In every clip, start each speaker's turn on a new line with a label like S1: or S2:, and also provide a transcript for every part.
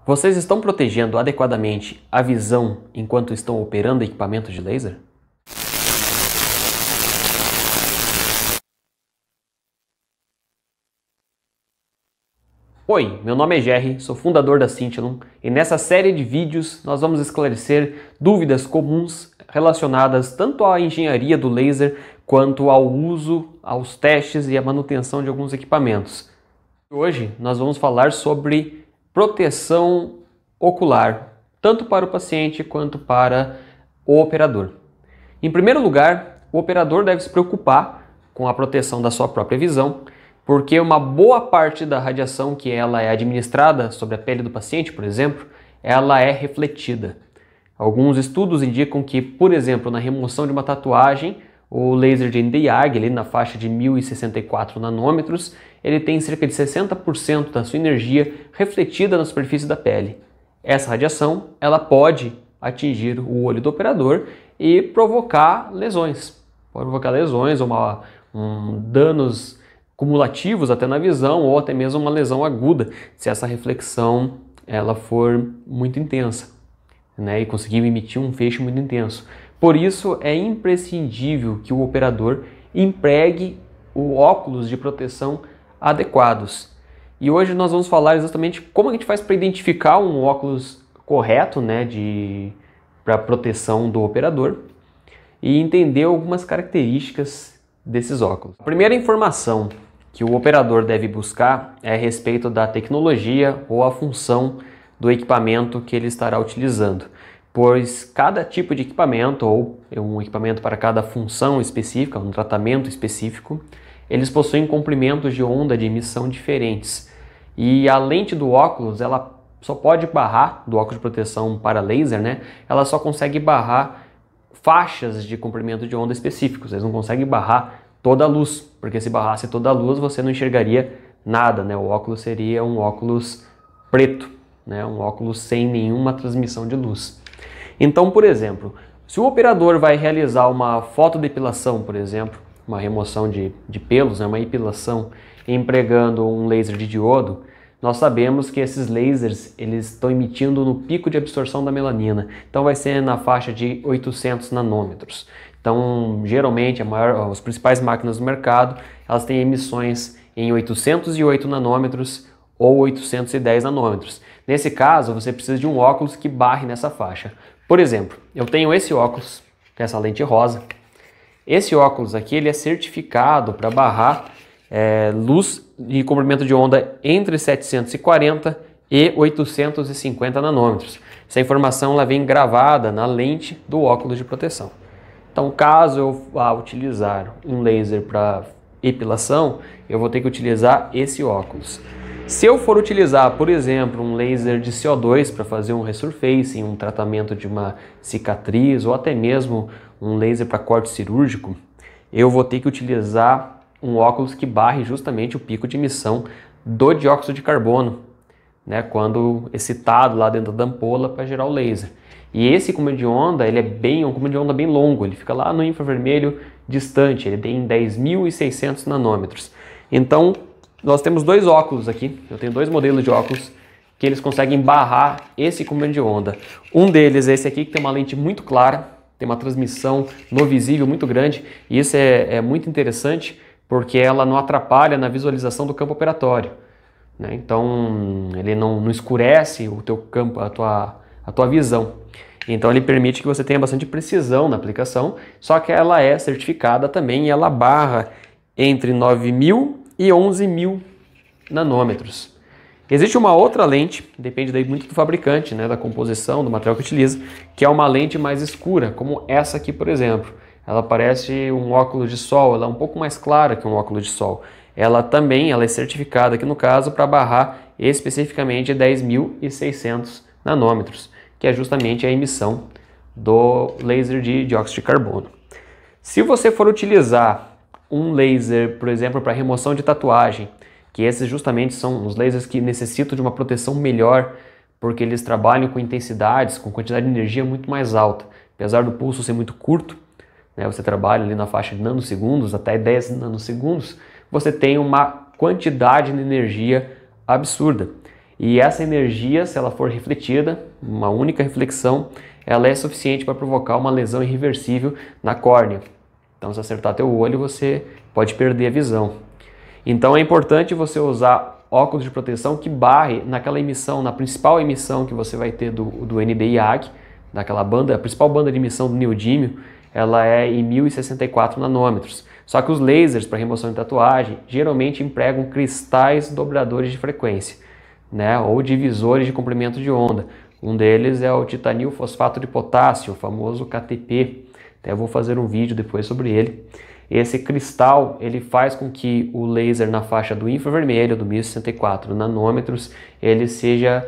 S1: Vocês estão protegendo adequadamente a visão enquanto estão operando equipamentos de laser? Oi, meu nome é Jerry, sou fundador da Syntelon e nessa série de vídeos nós vamos esclarecer dúvidas comuns relacionadas tanto à engenharia do laser quanto ao uso, aos testes e à manutenção de alguns equipamentos. Hoje nós vamos falar sobre proteção ocular, tanto para o paciente quanto para o operador. Em primeiro lugar, o operador deve se preocupar com a proteção da sua própria visão, porque uma boa parte da radiação que ela é administrada sobre a pele do paciente, por exemplo, ela é refletida. Alguns estudos indicam que, por exemplo, na remoção de uma tatuagem, o laser de Nd:YAG, ali na faixa de 1064 nanômetros, ele tem cerca de 60% da sua energia refletida na superfície da pele. Essa radiação, ela pode atingir o olho do operador e provocar lesões. Pode provocar lesões ou danos cumulativos até na visão ou até mesmo uma lesão aguda, se essa reflexão ela for muito intensa, né, e conseguir emitir um feixe muito intenso. Por isso é imprescindível que o operador empregue o óculos de proteção adequados. E hoje nós vamos falar exatamente como a gente faz para identificar um óculos correto, né, para proteção do operador e entender algumas características desses óculos. A primeira informação que o operador deve buscar é a respeito da tecnologia ou a função do equipamento que ele estará utilizando, pois cada tipo de equipamento ou um equipamento para cada função específica, um tratamento específico, eles possuem comprimentos de onda de emissão diferentes. E a lente do óculos, ela só pode barrar, do óculos de proteção para laser, né? Ela só consegue barrar faixas de comprimento de onda específicos, eles não conseguem barrar toda a luz, porque se barrasse toda a luz você não enxergaria nada, né? O óculos seria um óculos preto, né? Um óculos sem nenhuma transmissão de luz. Então, por exemplo, se o operador vai realizar uma fotodepilação, por exemplo, uma remoção de pelos, né? Uma epilação, empregando um laser de diodo, nós sabemos que esses lasers eles estão emitindo no pico de absorção da melanina, então vai ser na faixa de 800 nanômetros. Então, geralmente, as principais máquinas do mercado, elas têm emissões em 808 nanômetros ou 810 nanômetros. Nesse caso, você precisa de um óculos que barre nessa faixa. Por exemplo, eu tenho esse óculos, essa lente rosa. Esse óculos aqui ele é certificado para barrar luz de comprimento de onda entre 740 e 850 nanômetros. Essa informação ela vem gravada na lente do óculos de proteção. Então, caso eu vá utilizar um laser para epilação, eu vou ter que utilizar esse óculos. Se eu for utilizar, por exemplo, um laser de CO2 para fazer um resurfacing, um tratamento de uma cicatriz ou até mesmo um laser para corte cirúrgico, eu vou ter que utilizar um óculos que barre justamente o pico de emissão do dióxido de carbono, né, quando excitado lá dentro da ampola para gerar o laser. E esse comprimento de onda, ele é um comprimento de onda bem longo, ele fica lá no infravermelho distante, ele tem 10.600 nanômetros. Então, nós temos dois óculos aqui, eu tenho dois modelos de óculos que eles conseguem barrar esse comprimento de onda. Um deles é esse aqui que tem uma lente muito clara, tem uma transmissão no visível muito grande, e isso é muito interessante porque ela não atrapalha na visualização do campo operatório, né? Então, ele não escurece o teu campo, a tua visão. Então ele permite que você tenha bastante precisão na aplicação, só que ela é certificada também e ela barra entre 9.000 e 11.000 nanômetros. Existe uma outra lente, depende daí muito do fabricante, né, da composição, do material que utiliza, que é uma lente mais escura, como essa aqui, por exemplo. Ela parece um óculos de sol, ela é um pouco mais clara que um óculos de sol. Ela é certificada aqui no caso para barrar especificamente 10.600 nanômetros. Que é justamente a emissão do laser de dióxido de carbono. Se você for utilizar um laser, por exemplo, para remoção de tatuagem, que esses justamente são os lasers que necessitam de uma proteção melhor, porque eles trabalham com intensidades, com quantidade de energia muito mais alta. Apesar do pulso ser muito curto, né, você trabalha ali na faixa de nanosegundos, até 10 nanosegundos, você tem uma quantidade de energia absurda. E essa energia, se ela for refletida, uma única reflexão, ela é suficiente para provocar uma lesão irreversível na córnea. Então, se acertar teu olho, você pode perder a visão. Então, é importante você usar óculos de proteção que barre naquela emissão, na principal emissão que você vai ter do Nd:YAG, daquela banda, a principal banda de emissão do neodímio, ela é em 1064 nanômetros. Só que os lasers para remoção de tatuagem geralmente empregam cristais dobradores de frequência, né, ou divisores de comprimento de onda. Um deles é o titanil fosfato de potássio, o famoso KTP. Até vou fazer um vídeo depois sobre ele. Esse cristal, ele faz com que o laser na faixa do infravermelho, do 1064 nanômetros, ele seja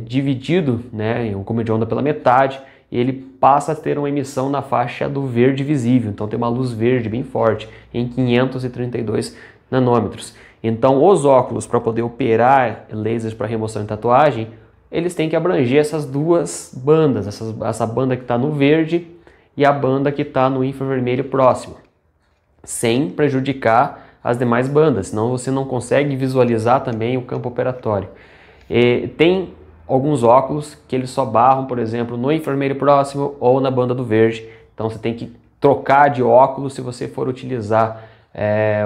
S1: dividido, né, em um comprimento de onda pela metade, e ele passa a ter uma emissão na faixa do verde visível. Então tem uma luz verde bem forte, em 532 nanômetros. Então os óculos, para poder operar lasers para remoção de tatuagem, eles têm que abranger essas duas bandas, essa banda que está no verde e a banda que está no infravermelho próximo, sem prejudicar as demais bandas, senão você não consegue visualizar também o campo operatório. Tem alguns óculos que eles só barram, por exemplo, no infravermelho próximo ou na banda do verde, então você tem que trocar de óculos se você for utilizar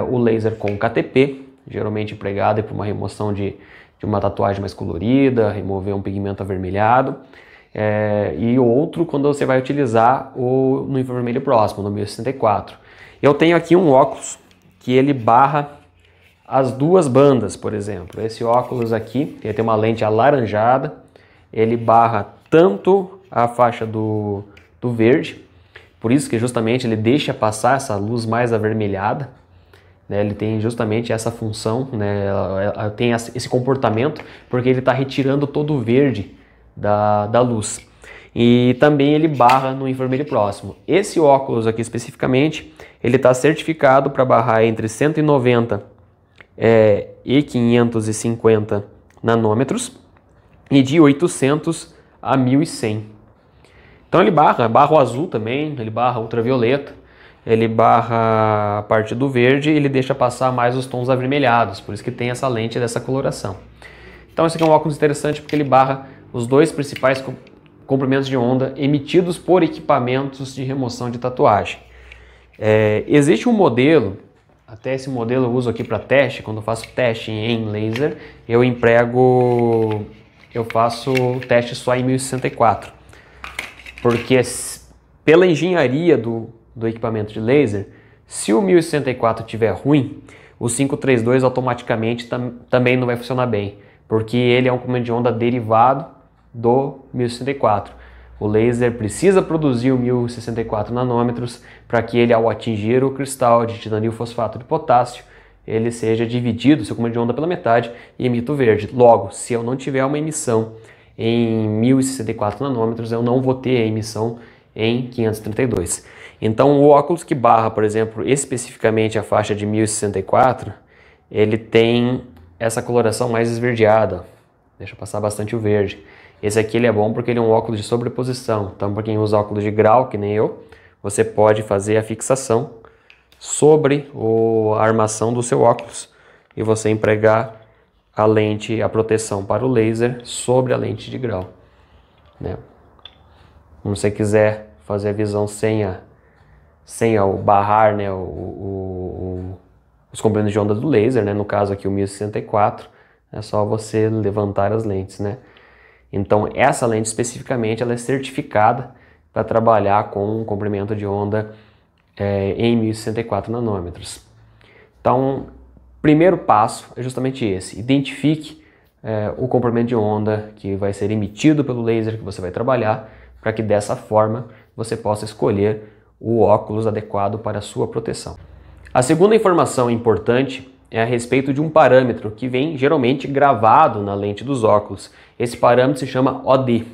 S1: o laser com KTP, geralmente empregado para uma remoção de uma tatuagem mais colorida, remover um pigmento avermelhado, e outro quando você vai utilizar no infravermelho próximo, no 1064. Eu tenho aqui um óculos que ele barra as duas bandas, por exemplo. Esse óculos aqui, ele tem uma lente alaranjada, ele barra tanto a faixa do verde, por isso que justamente ele deixa passar essa luz mais avermelhada, né? Ele tem justamente essa função, né? Ela tem esse comportamento, porque ele está retirando todo o verde da luz. E também ele barra no infravermelho próximo. Esse óculos aqui especificamente, ele está certificado para barrar entre 190 e 550 nanômetros e de 800 a 1100. Então ele barra o azul também, ele barra ultravioleta, ele barra a parte do verde e ele deixa passar mais os tons avermelhados, por isso que tem essa lente dessa coloração. Então esse aqui é um óculos interessante porque ele barra os dois principais comprimentos de onda emitidos por equipamentos de remoção de tatuagem. Existe um modelo, até esse modelo eu uso aqui para teste, quando eu faço teste em laser, eu faço teste só em 1064, porque pela engenharia do equipamento de laser, se o 1064 estiver ruim, o 532 automaticamente também não vai funcionar bem, porque ele é um comprimento de onda derivado do 1064. O laser precisa produzir o 1064 nanômetros para que ele, ao atingir o cristal de titanil fosfato de potássio, ele seja dividido, seu comprimento de onda pela metade, e emita o verde. Logo, se eu não tiver uma emissão em 1064 nanômetros, eu não vou ter a emissão em 532. Então, o óculos que barra, por exemplo, especificamente a faixa de 1064, ele tem essa coloração mais esverdeada, deixa passar bastante o verde. Esse aqui ele é bom porque ele é um óculos de sobreposição, então para quem usa óculos de grau, que nem eu, você pode fazer a fixação sobre a armação do seu óculos e você empregar a lente, a proteção para o laser sobre a lente de grau, né? Se você quiser fazer a visão sem o barrar, né, os comprimentos de onda do laser, né, no caso aqui o 1064, é só você levantar as lentes, né? Então essa lente especificamente ela é certificada para trabalhar com um comprimento de onda em 1064 nanômetros. Então, primeiro passo é justamente esse: identifique o comprimento de onda que vai ser emitido pelo laser que você vai trabalhar, para que dessa forma você possa escolher o óculos adequado para a sua proteção. A segunda informação importante é a respeito de um parâmetro que vem geralmente gravado na lente dos óculos. Esse parâmetro se chama OD.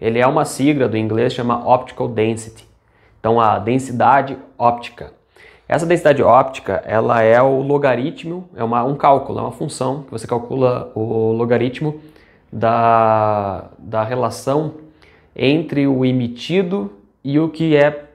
S1: Ele é uma sigla do inglês, chama Optical Density. Então, a densidade óptica. Essa densidade óptica, ela é o logaritmo, é um cálculo, é uma função que você calcula o logaritmo da relação entre o emitido e o que é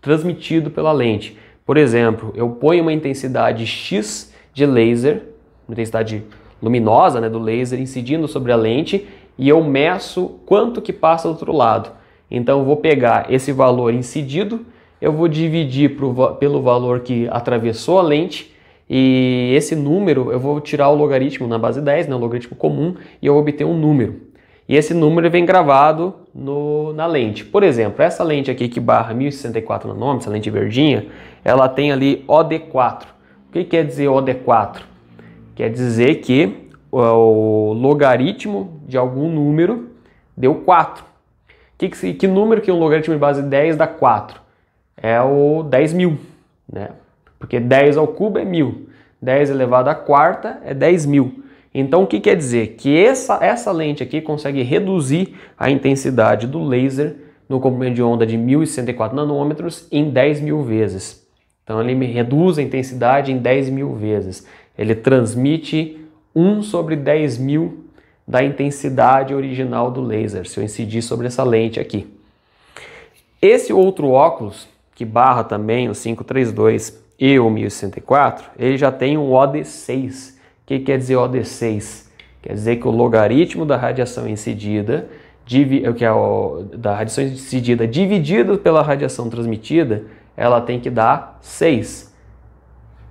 S1: transmitido pela lente. Por exemplo, eu ponho uma intensidade X de laser, uma intensidade luminosa, né, do laser incidindo sobre a lente e eu meço quanto que passa do outro lado. Então eu vou pegar esse valor incidido, eu vou dividir pelo valor que atravessou a lente e esse número eu vou tirar o logaritmo na base 10, né, o logaritmo comum, e eu vou obter um número. E esse número vem gravado na lente. Por exemplo, essa lente aqui que barra 1064 nanômetros, essa lente verdinha, ela tem ali OD4. O que quer dizer OD4? Quer dizer que o logaritmo de algum número deu 4. Que número que um logaritmo de base 10 dá 4? É o 10.000, né? Porque 10 ao cubo é 1000. 10 elevado à quarta é 10.000. Então o que quer dizer? Que essa lente aqui consegue reduzir a intensidade do laser no comprimento de onda de 1064 nanômetros em 10.000 vezes. Então ele me reduz a intensidade em 10.000 vezes. Ele transmite 1 sobre 10.000 da intensidade original do laser, se eu incidir sobre essa lente aqui. Esse outro óculos, que barra também o 532 e o 1064, ele já tem um OD6. O que quer dizer OD6? Quer dizer que o logaritmo da radiação incidida, da radiação incidida dividido pela radiação transmitida, ela tem que dar 6.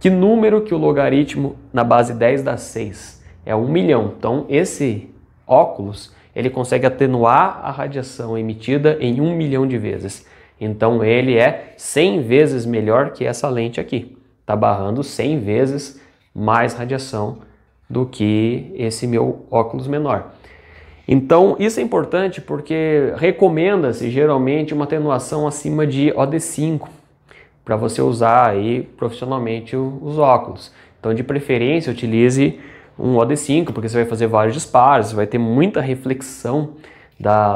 S1: Que número que o logaritmo na base 10 dá 6? É 1 milhão. Então esse óculos ele consegue atenuar a radiação emitida em 1 milhão de vezes. Então ele é 100 vezes melhor que essa lente aqui. Está barrando 100 vezes mais radiação do que esse meu óculos menor. Então isso é importante porque recomenda-se geralmente uma atenuação acima de OD5 para você usar aí profissionalmente os óculos. Então de preferência utilize um OD5 porque você vai fazer vários disparos, vai ter muita reflexão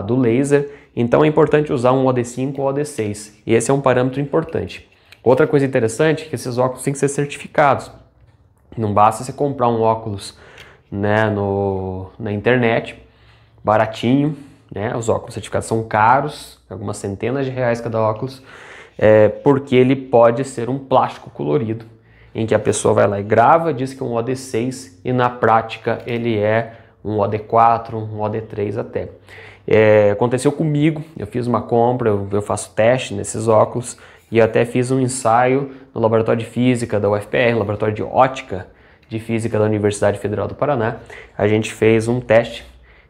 S1: do laser. Então é importante usar um OD5 ou OD6 e esse é um parâmetro importante. Outra coisa interessante é que esses óculos têm que ser certificados. Não basta você comprar um óculos, né, na internet, baratinho, né? Os óculos certificados são caros, algumas centenas de reais cada óculos, porque ele pode ser um plástico colorido, em que a pessoa vai lá e grava, diz que é um OD6 e na prática ele é um OD4, um OD3 até. Aconteceu comigo, eu fiz uma compra, eu faço teste nesses óculos e até fiz um ensaio no laboratório de física da UFPR, laboratório de ótica de física da Universidade Federal do Paraná. A gente fez um teste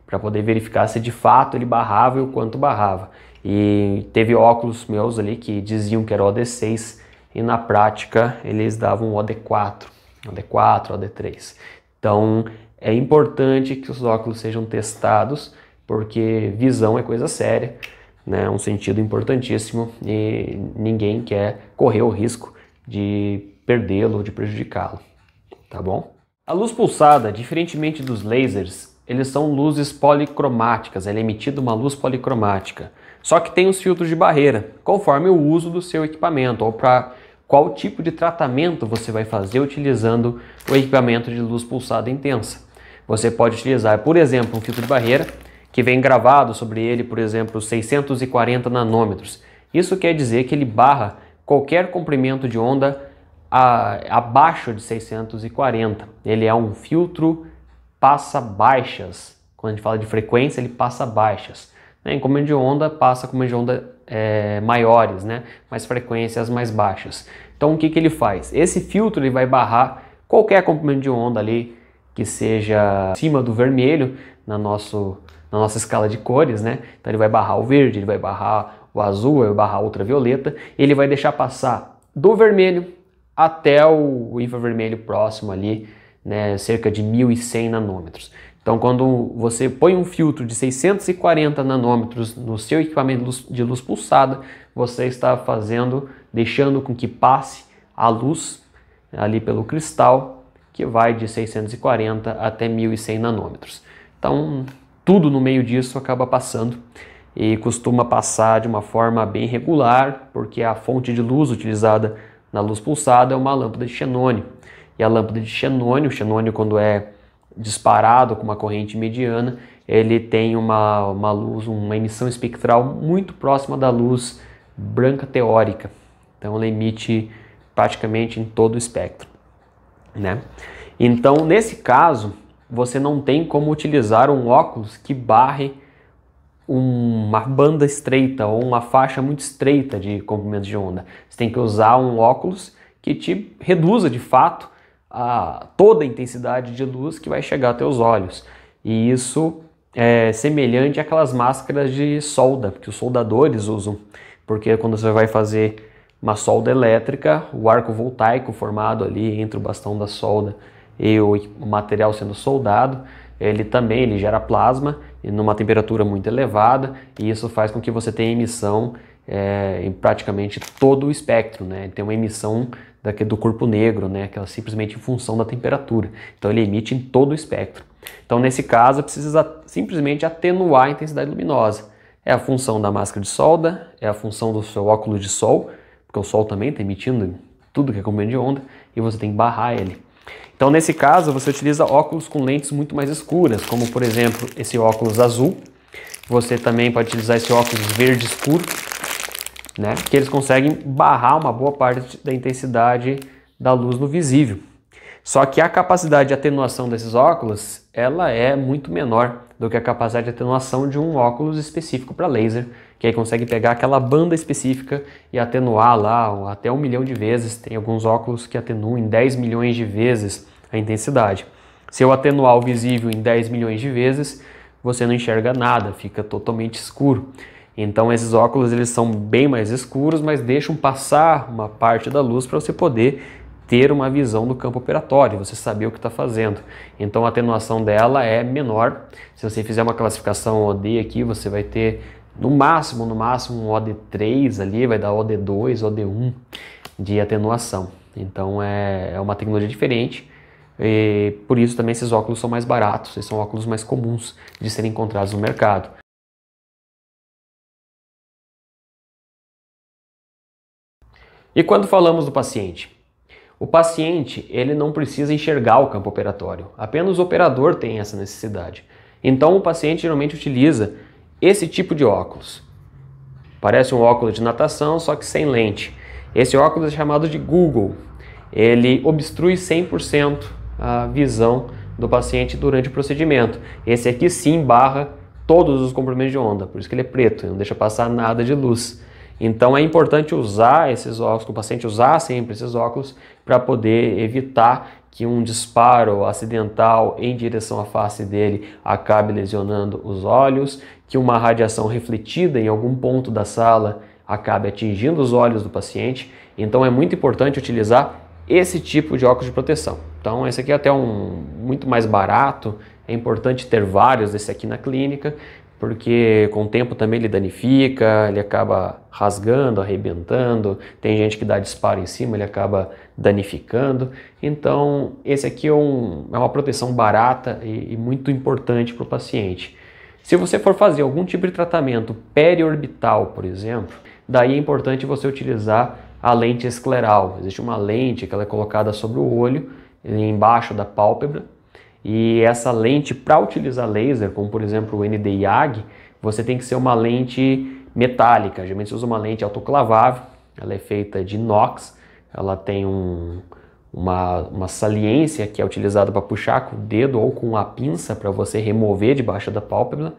S1: para poder verificar se de fato ele barrava e o quanto barrava. E teve óculos meus ali que diziam que era OD6 e na prática eles davam OD4, OD3. Então é importante que os óculos sejam testados porque visão é coisa séria, né? Um sentido importantíssimo e ninguém quer correr o risco de perdê-lo ou de prejudicá-lo, tá bom? A luz pulsada, diferentemente dos lasers, eles são luzes policromáticas, ela é emitida uma luz policromática. Só que tem os filtros de barreira, conforme o uso do seu equipamento ou para qual tipo de tratamento você vai fazer utilizando o equipamento de luz pulsada intensa. Você pode utilizar, por exemplo, um filtro de barreira que vem gravado sobre ele, por exemplo, 640 nanômetros. Isso quer dizer que ele barra qualquer comprimento de onda abaixo de 640. Ele é um filtro passa baixas. Quando a gente fala de frequência, ele passa baixas. Em comprimento de onda, passa comprimento de onda maiores, né? Mas frequências mais baixas. Então o que ele faz? Esse filtro ele vai barrar qualquer comprimento de onda ali que seja acima do vermelho na nossa escala de cores, né? Então ele vai barrar o verde, ele vai barrar o azul, ele vai barrar a ultravioleta, ele vai deixar passar do vermelho até o infravermelho próximo ali, né? Cerca de 1100 nanômetros. Então quando você põe um filtro de 640 nanômetros no seu equipamento de luz pulsada, você está deixando com que passe a luz ali pelo cristal, que vai de 640 até 1100 nanômetros. Então tudo no meio disso acaba passando e costuma passar de uma forma bem regular, porque a fonte de luz utilizada na luz pulsada é uma lâmpada de xenônio. E a lâmpada de xenônio, o xenônio quando é disparado com uma corrente mediana, ele tem uma luz, uma emissão espectral muito próxima da luz branca teórica. Então ela emite praticamente em todo o espectro, né? Então nesse caso, você não tem como utilizar um óculos que barre uma banda estreita ou uma faixa muito estreita de comprimento de onda. Você tem que usar um óculos que te reduza de fato toda a intensidade de luz que vai chegar até os olhos. E isso é semelhante àquelas máscaras de solda que os soldadores usam, porque quando você vai fazer uma solda elétrica, o arco voltaico formado ali entre o bastão da solda e o material sendo soldado, ele gera plasma numa temperatura muito elevada, e isso faz com que você tenha emissão em praticamente todo o espectro, né? Tem uma emissão do corpo negro, né? Que é simplesmente em função da temperatura. Então ele emite em todo o espectro. Então nesse caso precisa simplesmente atenuar a intensidade luminosa. É a função da máscara de solda, é a função do seu óculos de sol, porque o sol também está emitindo tudo que é comprimento de onda, e você tem que barrar ele. Então nesse caso você utiliza óculos com lentes muito mais escuras, como por exemplo esse óculos azul. Você também pode utilizar esse óculos verde escuro, né, que eles conseguem barrar uma boa parte da intensidade da luz no visível. Só que a capacidade de atenuação desses óculos, ela é muito menor do que a capacidade de atenuação de um óculos específico para laser, que aí consegue pegar aquela banda específica e atenuar lá até 1 milhão de vezes. Tem alguns óculos que atenuam em 10 milhões de vezes a intensidade. Se eu atenuar o visível em 10 milhões de vezes, você não enxerga nada, fica totalmente escuro. Então esses óculos eles são bem mais escuros, mas deixam passar uma parte da luz para você poder ter uma visão do campo operatório, você saber o que está fazendo. Então a atenuação dela é menor. Se você fizer uma classificação OD aqui, você vai ter no máximo um OD3 ali, vai dar OD2, OD1 de atenuação. Então é uma tecnologia diferente. E por isso também esses óculos são mais baratos, eles são óculos mais comuns de serem encontrados no mercado. E quando falamos do paciente? O paciente ele não precisa enxergar o campo operatório, apenas o operador tem essa necessidade. Então o paciente geralmente utiliza esse tipo de óculos. Parece um óculos de natação, só que sem lente. Esse óculos é chamado de Google. Ele obstrui 100% a visão do paciente durante o procedimento. Esse aqui sim barra todos os comprimentos de onda, por isso que ele é preto, não deixa passar nada de luz. Então é importante usar esses óculos, o paciente usar sempre esses óculos para poder evitar que um disparo acidental em direção à face dele acabe lesionando os olhos, que uma radiação refletida em algum ponto da sala acabe atingindo os olhos do paciente. Então é muito importante utilizar esse tipo de óculos de proteção. Então esse aqui é até muito mais barato, é importante ter vários desse aqui na clínica, porque com o tempo também ele danifica, ele acaba rasgando, arrebentando, tem gente que dá disparo em cima, ele acaba danificando. Então esse aqui é uma proteção barata e muito importante para o paciente. Se você for fazer algum tipo de tratamento periorbital, por exemplo, daí é importante você utilizar a lente escleral. Existe uma lente que ela é colocada sobre o olho, embaixo da pálpebra, e essa lente, para utilizar laser, como por exemplo o ND-YAG, você tem que ser uma lente metálica. Geralmente você usa uma lente autoclavável, ela é feita de inox, ela tem uma saliência que é utilizada para puxar com o dedo ou com a pinça para você remover debaixo da pálpebra.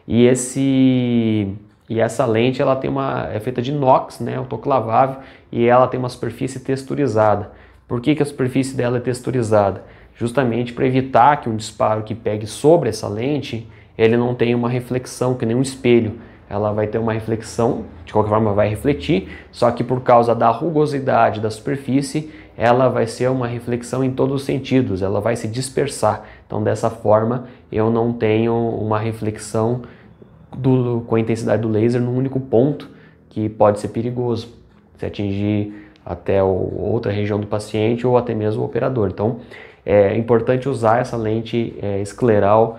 S1: E essa lente ela é feita de inox, né, autoclavável, e ela tem uma superfície texturizada. Por que a superfície dela é texturizada? Justamente para evitar que um disparo que pegue sobre essa lente, ele não tenha uma reflexão, que nem um espelho. Ela vai ter uma reflexão, de qualquer forma vai refletir, só que por causa da rugosidade da superfície, ela vai ser uma reflexão em todos os sentidos, ela vai se dispersar. Então dessa forma eu não tenho uma reflexão com a intensidade do laser num único ponto, que pode ser perigoso, se atingir até outra região do paciente ou até mesmo o operador. Então é importante usar essa lente escleral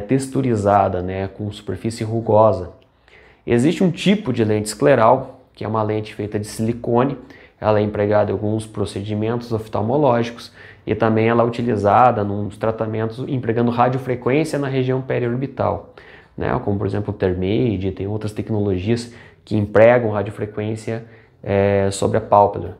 S1: texturizada, né, com superfície rugosa. Existe um tipo de lente escleral, que é uma lente feita de silicone. Ela é empregada em alguns procedimentos oftalmológicos e também ela é utilizada nos tratamentos empregando radiofrequência na região periorbital, né, como por exemplo o Thermade, tem outras tecnologias que empregam radiofrequência sobre a pálpebra.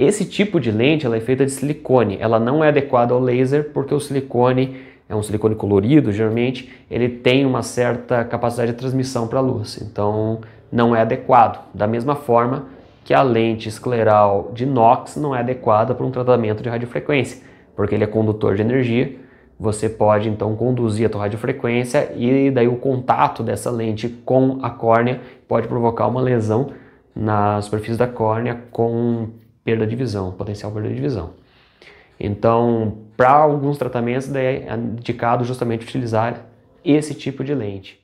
S1: Esse tipo de lente ela é feita de silicone, ela não é adequada ao laser porque o silicone é um silicone colorido, geralmente, ele tem uma certa capacidade de transmissão para a luz, então não é adequado. Da mesma forma que a lente escleral de inox não é adequada para um tratamento de radiofrequência, porque ele é condutor de energia, você pode então conduzir a tua radiofrequência e daí o contato dessa lente com a córnea pode provocar uma lesão na superfície da córnea com perda de visão, potencial perda de visão. Então, para alguns tratamentos é indicado justamente utilizar esse tipo de lente.